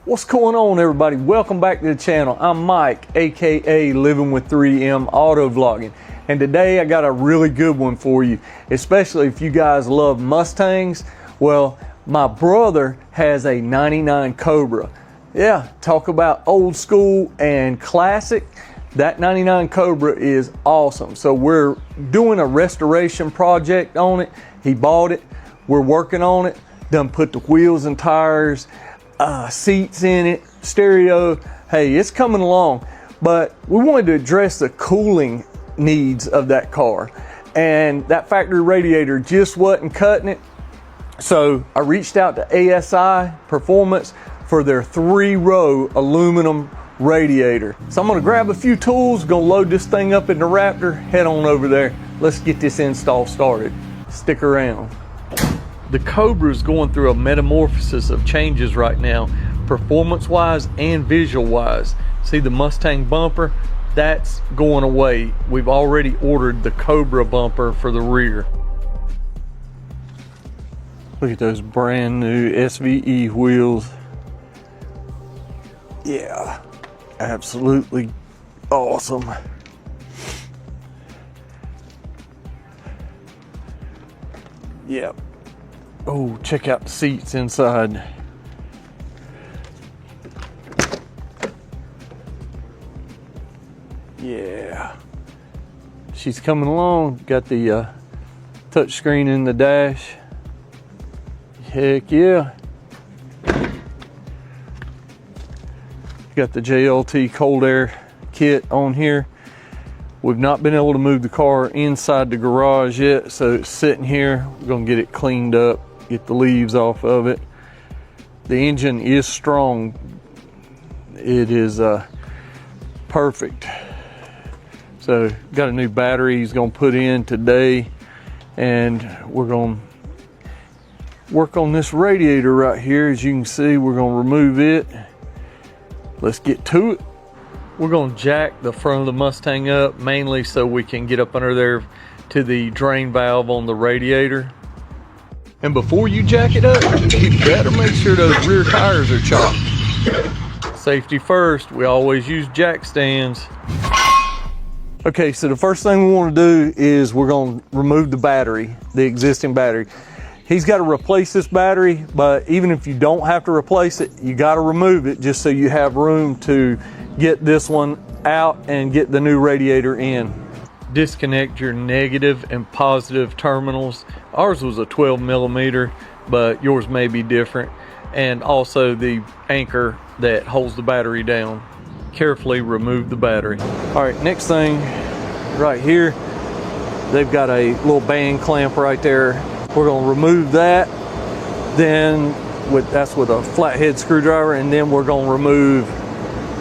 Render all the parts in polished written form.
What's going on, everybody? Welcome back to the channel. I'm Mike, aka Living with 3M Auto Vlogging, and today I got a really good one for you, especially if you guys love Mustangs. Well, my brother has a 99 Cobra. Yeah, talk about old school and classic. That 99 Cobra is awesome. So we're doing a restoration project on it. He bought it. We're working on it. Done put the wheels and tires, seats in it, stereo. Hey, it's coming along, but we wanted to address the cooling needs of that car, and that factory radiator just wasn't cutting it. So I reached out to ASI Performance for their 3-row aluminum radiator. So I'm gonna grab a few tools, gonna load this thing up in the Raptor, head on over there. Let's get this install started. Stick around. The Cobra is going through a metamorphosis of changes right now, performance-wise and visual-wise. See the Mustang bumper? That's going away. We've already ordered the Cobra bumper for the rear. Look at those brand new SVT wheels. Yeah, absolutely awesome. Yep. Oh, check out the seats inside. Yeah. She's coming along. Got the touch screen in the dash. Heck yeah. Got the JLT cold air kit on here. We've not been able to move the car inside the garage yet, so it's sitting here. We're gonna get it cleaned up, get the leaves off of it. The engine is strong. It is perfect. So got a new battery he's gonna put in today, and we're gonna work on this radiator right here. As you can see, we're gonna remove it. Let's get to it. We're gonna jack the front of the Mustang up, mainly so we can get up under there to the drain valve on the radiator. And before you jack it up, you better make sure those rear tires are chopped. Safety first, we always use jack stands. Okay, so the first thing we wanna do is we're gonna remove the battery, the existing battery. He's got to replace this battery, but even if you don't have to replace it, you got to remove it just so you have room to get this one out and get the new radiator in. Disconnect your negative and positive terminals. Ours was a 12 millimeter, but yours may be different. And also the anchor that holds the battery down. Carefully remove the battery. All right, next thing right here, they've got a little band clamp right there. We're gonna remove that, then that's with a flathead screwdriver, and then we're gonna remove,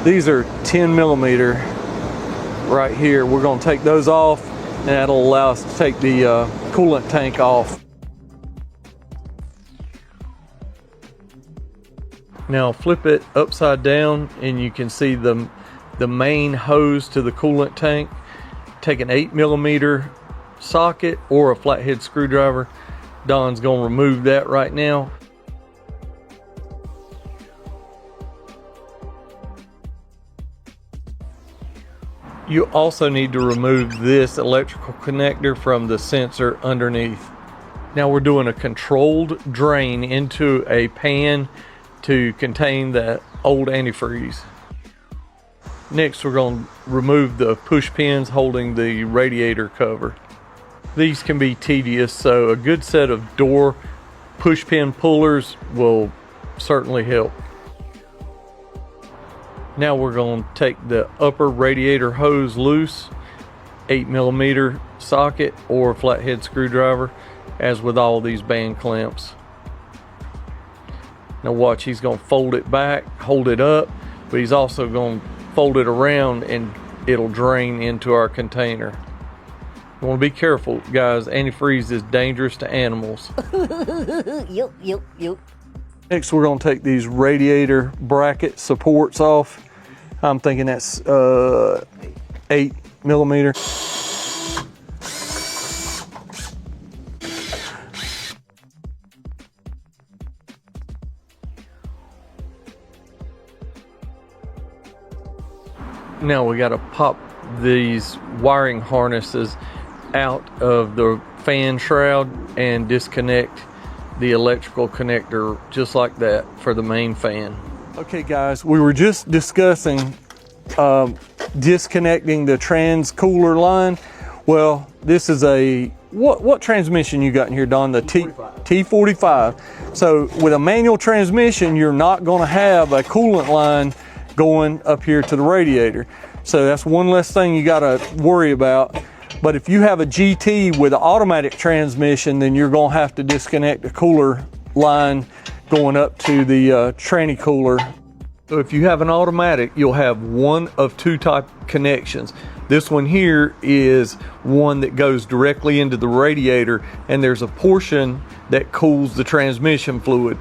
these are 10 millimeter right here. We're gonna take those off, and that'll allow us to take the coolant tank off. Now flip it upside down, and you can see the main hose to the coolant tank. Take an 8 millimeter socket or a flathead screwdriver. Don's gonna remove that right now. You also need to remove this electrical connector from the sensor underneath. Now we're doing a controlled drain into a pan to contain that old antifreeze. Next, we're gonna remove the push pins holding the radiator cover. These can be tedious, so a good set of door push pin pullers will certainly help. Now we're going to take the upper radiator hose loose, 8 millimeter socket or flathead screwdriver, as with all these band clamps. Now watch, he's going to fold it back, hold it up, but he's also going to fold it around and it'll drain into our container. You want to be careful, guys. Antifreeze is dangerous to animals. Yep. Next, we're going to take these radiator bracket supports off. I'm thinking that's 8 millimeter. Now we got to pop these wiring harnesses out of the fan shroud and disconnect the electrical connector just like that for the main fan. Okay guys, we were just discussing disconnecting the trans cooler line. Well, this is a, what transmission you got in here, Don? The T45. So with a manual transmission, you're not gonna have a coolant line going up here to the radiator. So that's one less thing you gotta worry about. But if you have a GT with an automatic transmission, then you're gonna have to disconnect the cooler line going up to the tranny cooler. So if you have an automatic, you'll have one of two type connections. This one here is one that goes directly into the radiator, and there's a portion that cools the transmission fluid.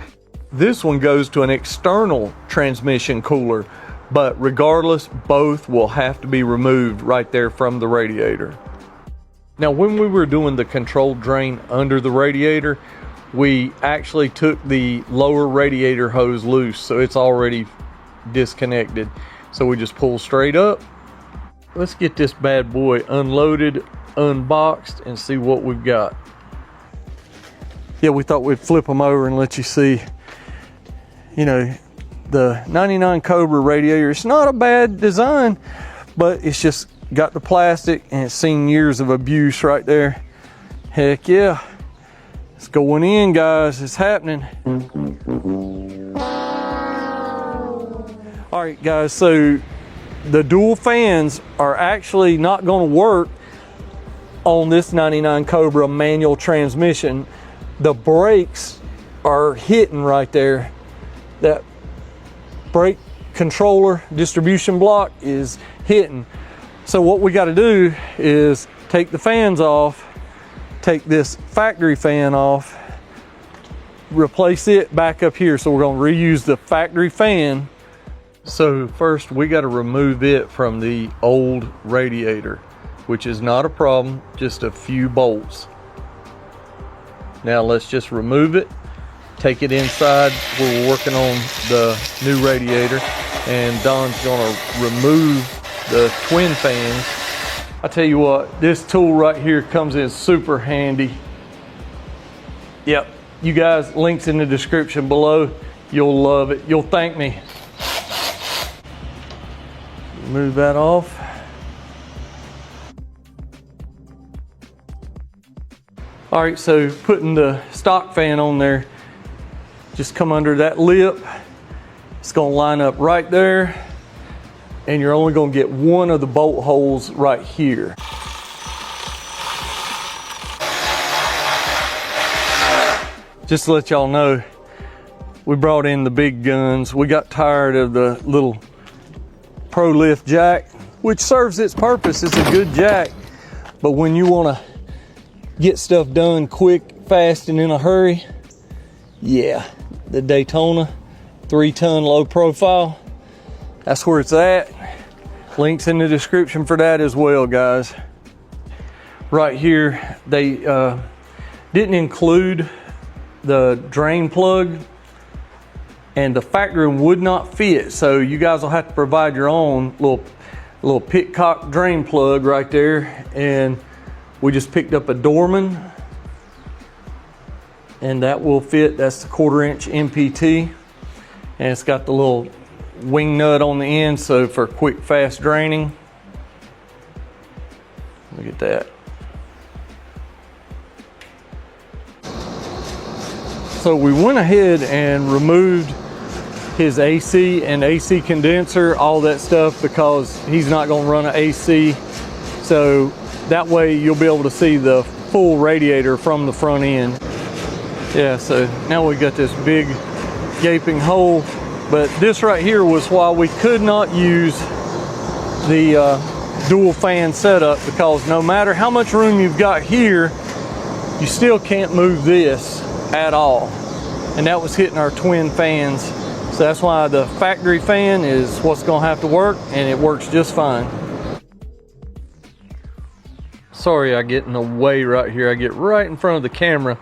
This one goes to an external transmission cooler, but regardless, both will have to be removed right there from the radiator. Now, when we were doing the controlled drain under the radiator, we actually took the lower radiator hose loose, so it's already disconnected. So we just pull straight up. Let's get this bad boy unloaded, unboxed, and see what we've got. Yeah, we thought we'd flip them over and let you see, you know, the 99 Cobra radiator. It's not a bad design, but it's just got the plastic and it's seen years of abuse right there. Heck yeah. It's going in, guys. It's happening. All right, guys, so the dual fans are actually not going to work on this 99 Cobra manual transmission. The brakes are hitting right there. That brake controller distribution block is hitting. So what we got to do is take the fans off, take this factory fan off, replace it back up here. So we're going to reuse the factory fan. So first we got to remove it from the old radiator, which is not a problem, just a few bolts. Now let's just remove it, take it inside where we're working on the new radiator, and Don's gonna remove the twin fans. I tell you what, this tool right here comes in super handy. Yep, you guys, links in the description below. You'll love it, you'll thank me. Move that off. All right, so putting the stock fan on there, just come under that lip. It's gonna line up right there, and you're only gonna get one of the bolt holes right here. Just to let y'all know, we brought in the big guns. We got tired of the little Pro Lift jack, which serves its purpose. It's a good jack, but when you want to get stuff done quick, fast, and in a hurry, yeah, the Daytona 3-ton low profile, that's where it's at. Links in the description for that as well, guys. Right here, they didn't include the drain plug, and the factory would not fit, so you guys will have to provide your own little pitcock drain plug right there. And we just picked up a Dorman, and that will fit. That's the 1/4-inch MPT, and it's got the little wing nut on the end, so for quick, fast draining. Look at that. So we went ahead and removed his AC and AC condenser, all that stuff, because he's not going to run an AC. So that way you'll be able to see the full radiator from the front end. Yeah, so now we got this big gaping hole, but this right here was why we could not use the dual fan setup, because no matter how much room you've got here, you still can't move this at all. And that was hitting our twin fans. So that's why the factory fan is what's gonna have to work, and it works just fine. Sorry I get in the way right here. I get right in front of the camera,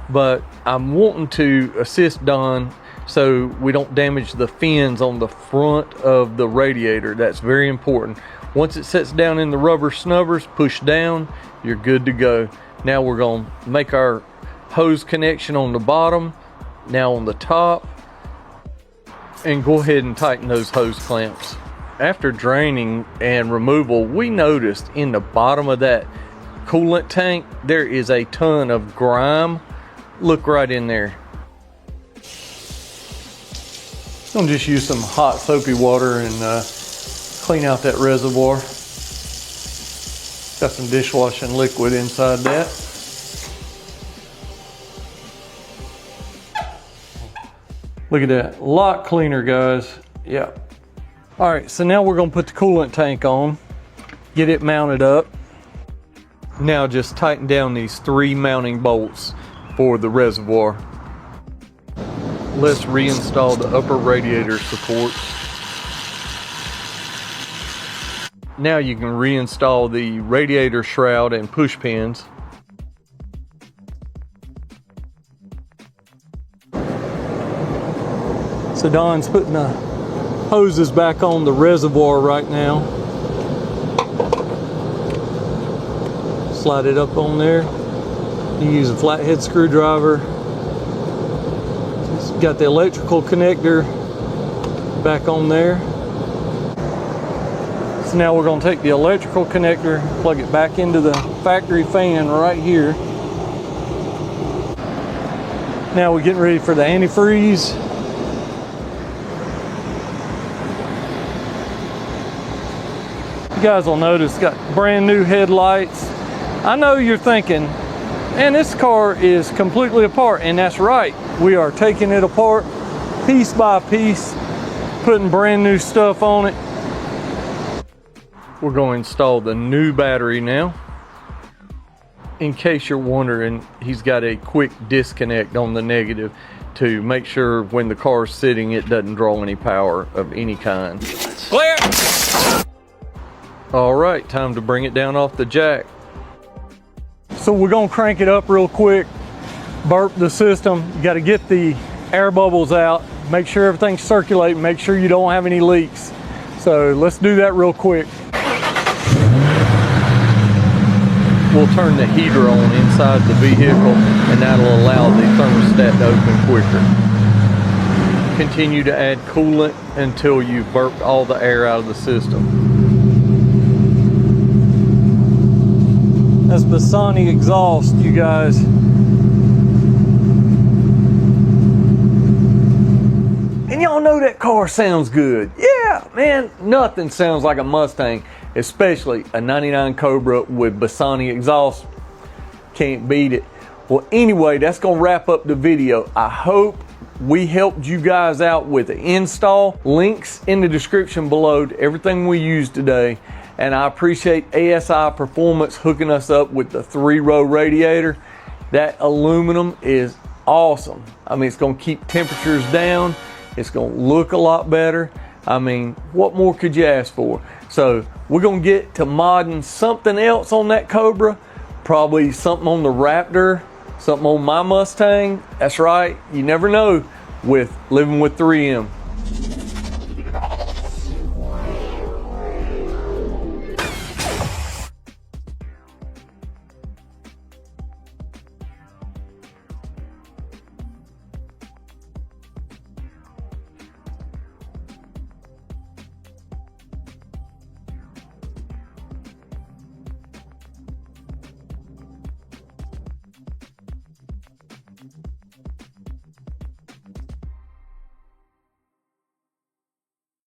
but I'm wanting to assist Don so we don't damage the fins on the front of the radiator. That's very important. Once it sets down in the rubber snubbers, push down, you're good to go. Now we're going to make our hose connection on the bottom, now on the top, and go ahead and tighten those hose clamps. After draining and removal, we noticed in the bottom of that coolant tank there is a ton of grime. Look right in there. I'm gonna just use some hot soapy water and clean out that reservoir. Got some dishwashing liquid inside that. Look at that, a lot cleaner, guys. Yeah. All right, so now we're gonna put the coolant tank on, get it mounted up. Now just tighten down these 3 mounting bolts for the reservoir. Let's reinstall the upper radiator supports. Now you can reinstall the radiator shroud and push pins. So Don's putting the hoses back on the reservoir right now. Slide it up on there. You use a flathead screwdriver. It's got the electrical connector back on there. So now we're going to take the electrical connector, plug it back into the factory fan right here. Now we're getting ready for the antifreeze. You guys will notice it's got brand new headlights. I know you're thinking, man, this car is completely apart, and that's right. We are taking it apart piece by piece, putting brand new stuff on it. We're going to install the new battery now. In case you're wondering, he's got a quick disconnect on the negative to make sure when the car's sitting, it doesn't draw any power of any kind. Clear! All right, time to bring it down off the jack. So we're gonna crank it up real quick, burp the system. You gotta get the air bubbles out, make sure everything's circulating, make sure you don't have any leaks. So let's do that real quick. We'll turn the heater on inside the vehicle, and that'll allow the thermostat to open quicker. Continue to add coolant until you've burped all the air out of the system. That's Bassani exhaust, you guys. And y'all know that car sounds good. Yeah, man, nothing sounds like a Mustang, especially a 99 Cobra with Bassani exhaust. Can't beat it. Well, anyway, that's gonna wrap up the video. I hope we helped you guys out with the install. Links in the description below to everything we used today. And I appreciate ASI Performance hooking us up with the 3-row radiator. That aluminum is awesome. I mean, it's gonna keep temperatures down. It's gonna look a lot better. I mean, what more could you ask for? So we're gonna get to modding something else on that Cobra. Probably something on the Raptor, something on my Mustang. That's right, you never know with living with 3M.